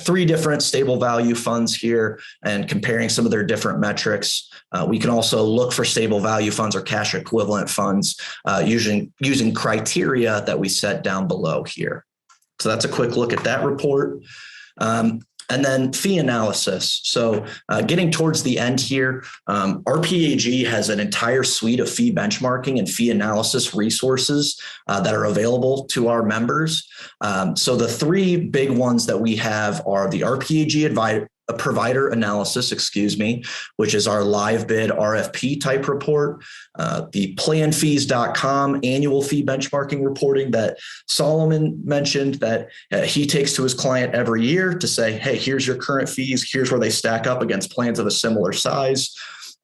3 different stable value funds here and comparing some of their different metrics. We can also look for stable value funds or cash equivalent funds using criteria that we set down below here. So that's a quick look at that report. And then fee analysis. So getting towards the end here, RPAG has an entire suite of fee benchmarking and fee analysis resources that are available to our members. So the 3 big ones that we have are the RPAG provider analysis, which is our live bid RFP type report, the planfees.com annual fee benchmarking reporting that Solomon mentioned that he takes to his client every year to say, hey, here's your current fees. Here's where they stack up against plans of a similar size.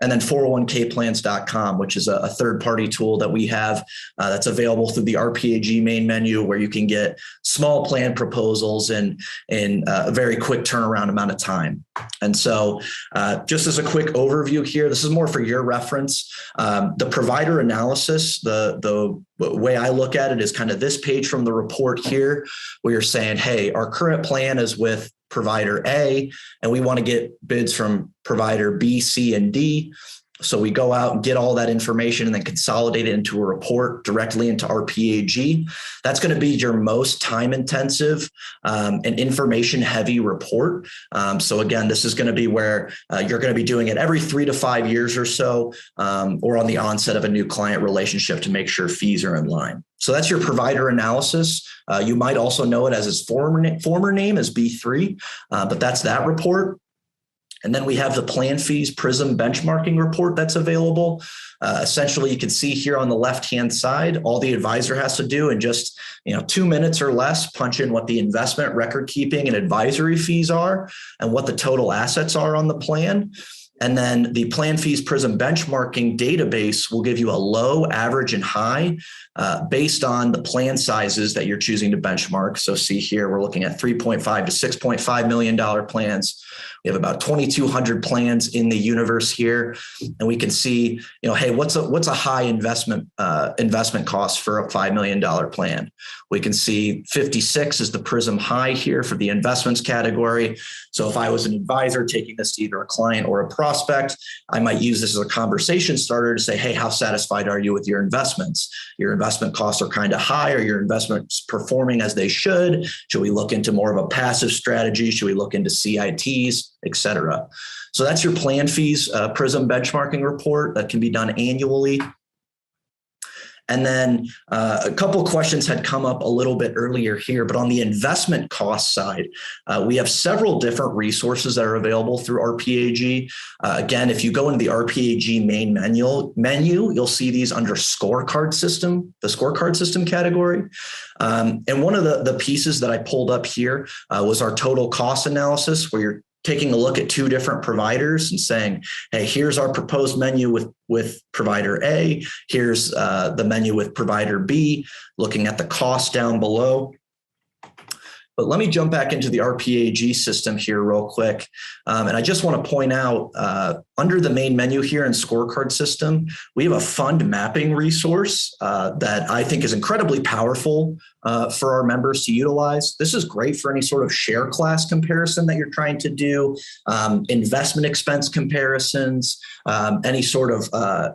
and then 401kplans.com, which is a third-party tool that we have that's available through the RPAG main menu, where you can get small plan proposals in a very quick turnaround amount of time. And so just as a quick overview here, this is more for your reference. The provider analysis, the way I look at it is kind of this page from the report here, where you're saying, hey, our current plan is with provider A, and we want to get bids from provider B, C, and D. So we go out and get all that information and then consolidate it into a report directly into RPAG. That's going to be your most time intensive and information heavy report. So again, this is going to be where you're going to be doing it every 3 to 5 years or so, or on the onset of a new client relationship to make sure fees are in line. So that's your provider analysis. You might also know it as its former name as B3, but that's that report. And then we have the plan fees Prism benchmarking report that's available. Essentially, you can see here on the left-hand side, all the advisor has to do in just 2 minutes or less, punch in what the investment, record keeping, and advisory fees are, and what the total assets are on the plan. And then the plan fees Prism benchmarking database will give you a low, average, and high based on the plan sizes that you're choosing to benchmark. So see here, we're looking at $3.5 to $6.5 million plans. We have about 2,200 plans in the universe here, and we can see, hey, what's a high investment cost for a $5 million plan? We can see 56 is the Prism high here for the investments category. So if I was an advisor taking this to either a client or a prospect, I might use this as a conversation starter to say, hey, how satisfied are you with your investments? Your investment costs are kind of high, or your investments performing as they should? Should we look into more of a passive strategy? Should we look into CITs, et cetera? So that's your plan fees Prism benchmarking report that can be done annually. And then a couple of questions had come up a little bit earlier here, but on the investment cost side, we have several different resources that are available through RPAG. Again, if you go into the RPAG main menu, you'll see these under scorecard system, the scorecard system category. And one of the pieces that I pulled up here was our total cost analysis, where you're taking a look at 2 different providers and saying, hey, here's our proposed menu with provider A. Here's the menu with provider B, looking at the cost down below. But let me jump back into the RPAG system here real quick. And I just want to point out under the main menu here in scorecard system, we have a fund mapping resource that I think is incredibly powerful for our members to utilize. This is great for any sort of share class comparison that you're trying to do, investment expense comparisons, any sort of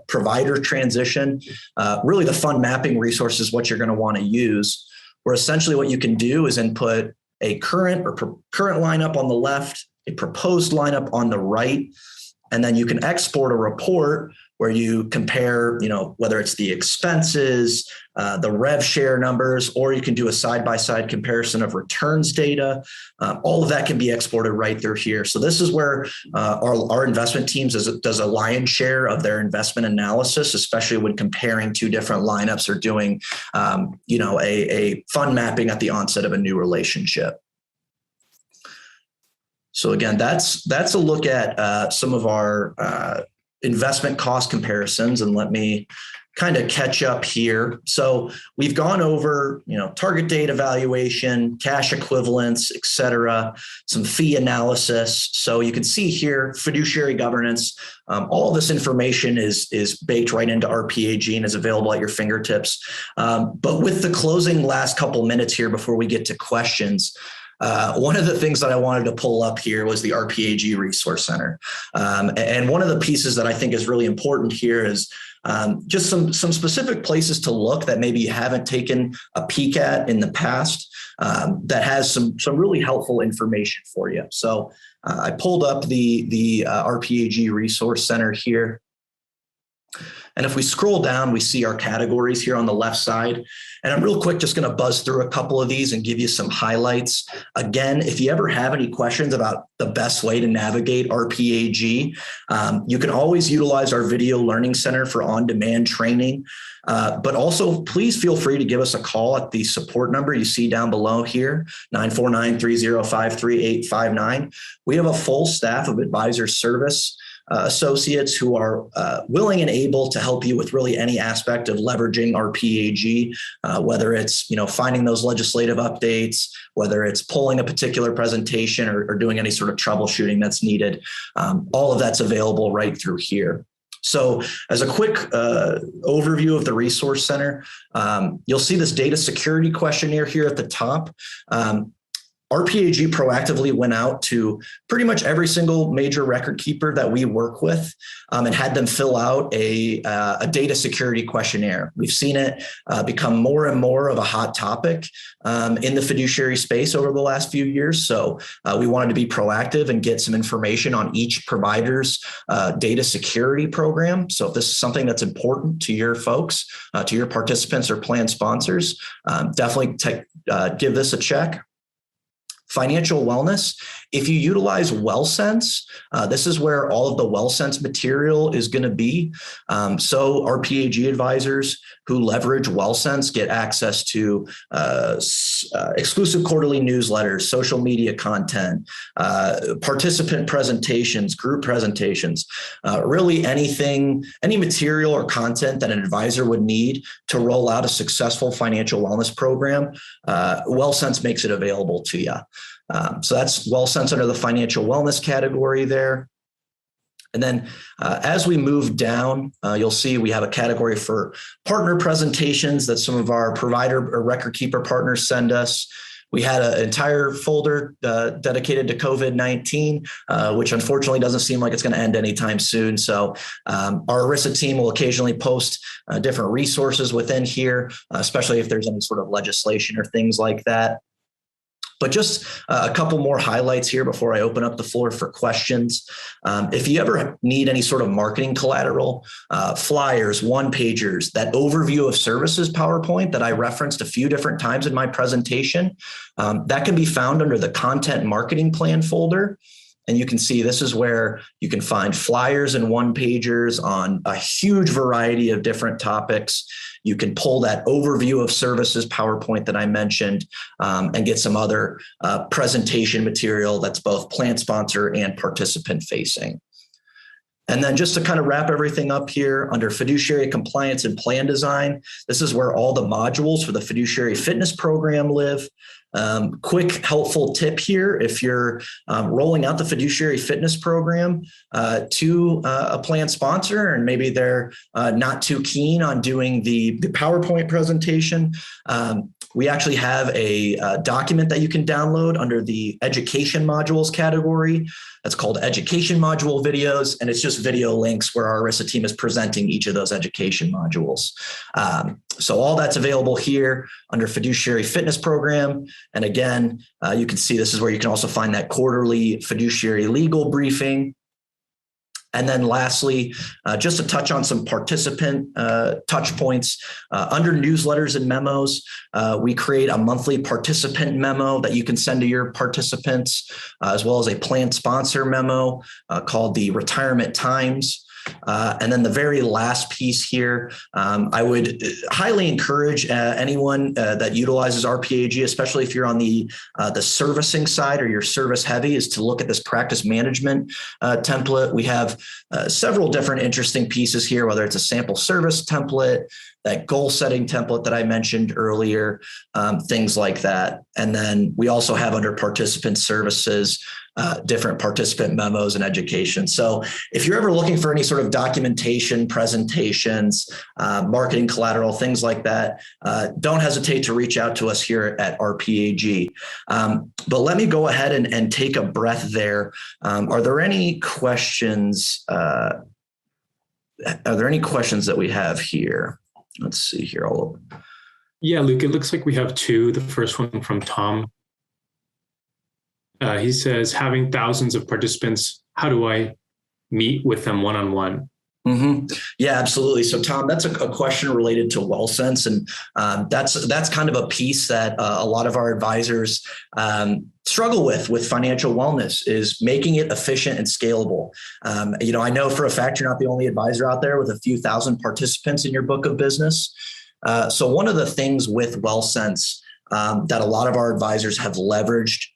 provider transition. Really, the fund mapping resource is what you're going to want to use, where essentially what you can do is input a current lineup on the left, a proposed lineup on the right, and then you can export a report where you compare, whether it's the expenses, the rev share numbers, or you can do a side-by-side comparison of returns data. All of that can be exported right through here. So this is where our investment teams does a lion's share of their investment analysis, especially when comparing 2 different lineups or doing, a fund mapping at the onset of a new relationship. So again, that's a look at some of our investment cost comparisons, and let me kind of catch up here. So we've gone over, target date evaluation, cash equivalents, et cetera, some fee analysis. So you can see here, fiduciary governance, all of this information is baked right into RPAG and is available at your fingertips. But with the closing last couple minutes here before we get to questions, one of the things that I wanted to pull up here was the RPAG Resource Center. And one of the pieces that I think is really important here is just some specific places to look that maybe you haven't taken a peek at in the past that has some really helpful information for you. So I pulled up the RPAG Resource Center here. And if we scroll down, we see our categories here on the left side. And I'm real quick just going to buzz through a couple of these and give you some highlights. Again, if you ever have any questions about the best way to navigate RPAG, you can always utilize our Video Learning Center for on-demand training. But also, please feel free to give us a call at the support number you see down below here, 949-305-3859. We have a full staff of advisor service associates who are willing and able to help you with really any aspect of leveraging RPAG, whether it's finding those legislative updates, whether it's pulling a particular presentation or doing any sort of troubleshooting that's needed. All of that's available right through here. So as a quick overview of the Resource Center, you'll see this data security questionnaire here at the top. RPAG proactively went out to pretty much every single major record keeper that we work with and had them fill out a data security questionnaire. We've seen it become more and more of a hot topic in the fiduciary space over the last few years. So we wanted to be proactive and get some information on each provider's data security program. So if this is something that's important to your folks, to your participants or plan sponsors, definitely give this a check. Financial wellness. If you utilize WellSense, this is where all of the WellSense material is going to be. So RPAG advisors who leverage WellSense get access to exclusive quarterly newsletters, social media content, participant presentations, group presentations, really anything, any material or content that an advisor would need to roll out a successful financial wellness program. WellSense makes it available to you. So that's WellSense under the financial wellness category there. And then as we move down, you'll see we have a category for partner presentations that some of our provider or record keeper partners send us. We had an entire folder dedicated to COVID-19, which unfortunately doesn't seem like it's going to end anytime soon. So our ERISA team will occasionally post different resources within here, especially if there's any sort of legislation or things like that. But just a couple more highlights here before I open up the floor for questions. If you ever need any sort of marketing collateral, flyers, one-pagers, that overview of services PowerPoint that I referenced a few different times in my presentation, that can be found under the Content Marketing Plan folder. And you can see this is where you can find flyers and one-pagers on a huge variety of different topics. You can pull that overview of services PowerPoint that I mentioned and get some other presentation material that's both plan sponsor and participant facing. And then just to kind of wrap everything up here under fiduciary compliance and plan design, this is where all the modules for the fiduciary fitness program live. Quick, helpful tip here. If you're rolling out the fiduciary fitness program to a plan sponsor and maybe they're not too keen on doing the PowerPoint presentation, we actually have a document that you can download under the education modules category. That's called education module videos. And it's just video links where our ERISA team is presenting each of those education modules. So all that's available here under fiduciary fitness program. And again, you can see this is where you can also find that quarterly fiduciary legal briefing. And then lastly, just to touch on some participant touch points, under newsletters and memos, we create a monthly participant memo that you can send to your participants, as well as a plan sponsor memo called the Retirement Times. And then the very last piece here, I would highly encourage anyone that utilizes RPAG, especially if you're on the servicing side or you're service heavy, is to look at this practice management template. We have several different interesting pieces here, whether it's a sample service template, that goal setting template that I mentioned earlier, things like that. And then we also have under participant services, different participant memos and education. So if you're ever looking for any sort of documentation, presentations, marketing collateral, things like that, don't hesitate to reach out to us here at RPAG. But let me go ahead and take a breath there. Are there any questions? Are there any questions that we have here? Let's see here. Yeah, Luke, it looks like we have two. The first one from Tom. He says, having thousands of participants, how do I meet with them one-on-one? Mm-hmm. Yeah, absolutely. So Tom, that's a question related to WellSense. And that's kind of a piece that a lot of our advisors struggle with financial wellness, is making it efficient and scalable. I know for a fact you're not the only advisor out there with a few thousand participants in your book of business. So one of the things with WellSense that a lot of our advisors have leveraged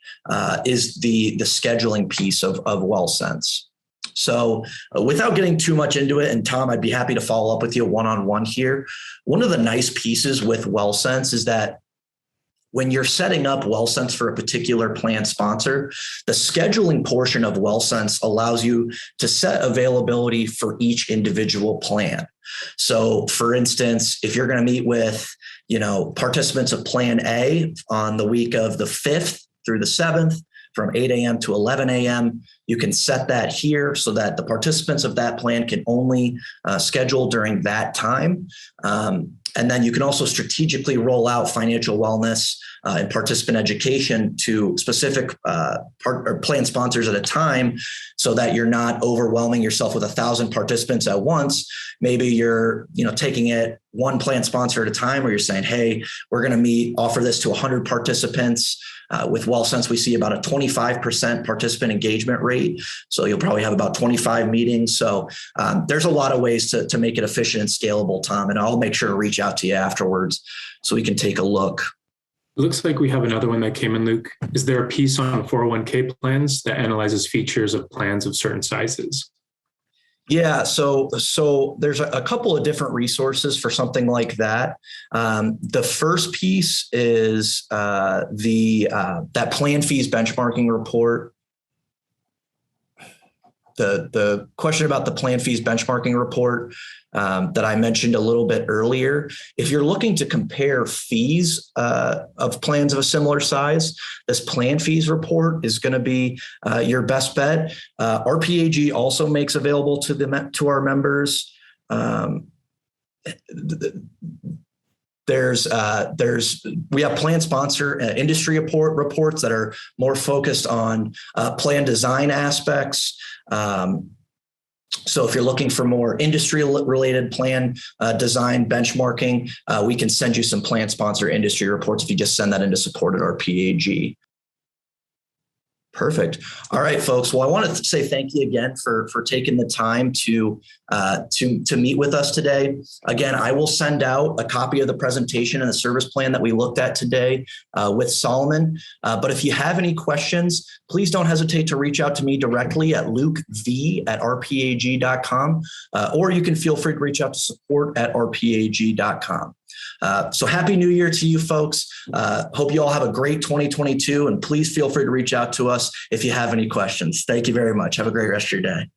is the scheduling piece of WellSense. So without getting too much into it, and Tom, I'd be happy to follow up with you one-on-one here. One of the nice pieces with WellSense is that when you're setting up WellSense for a particular plan sponsor, the scheduling portion of WellSense allows you to set availability for each individual plan. So for instance, if you're going to meet with, participants of Plan A on the week of the 5th through the 7th, from 8 a.m. to 11 a.m. You can set that here so that the participants of that plan can only schedule during that time. And then you can also strategically roll out financial wellness and participant education to specific plan sponsors at a time, so that you're not overwhelming yourself with 1,000 participants at once. Maybe you're, taking it one plan sponsor at a time, or you're saying, hey, we're going to offer this to 100 participants. With WellSense, we see about a 25% participant engagement rate. So you'll probably have about 25 meetings. So there's a lot of ways to make it efficient and scalable, Tom, and I'll make sure to reach out to you afterwards so we can take a look. It looks like we have another one that came in, Luke. Is there a piece on 401k plans that analyzes features of plans of certain sizes? Yeah, so there's a couple of different resources for something like that. The first piece is that plan fees benchmarking report. The question about the plan fees benchmarking report that I mentioned a little bit earlier. If you're looking to compare fees of plans of a similar size, this plan fees report is going to be your best bet. RPAG also makes available to our members. We have plan sponsor industry reports that are more focused on plan design aspects. So if you're looking for more industry related plan design benchmarking, we can send you some plan sponsor industry reports if you just send that into support at RPAG. Perfect. All right, folks. Well, I want to say thank you again for taking the time to meet with us today. Again, I will send out a copy of the presentation and the service plan that we looked at today with Solomon. But if you have any questions, please don't hesitate to reach out to me directly at lukeve@rpag.com, or you can feel free to reach out to support@rpag.com. So happy New Year to you folks. Hope you all have a great 2022, and please feel free to reach out to us if you have any questions. Thank you very much. Have a great rest of your day.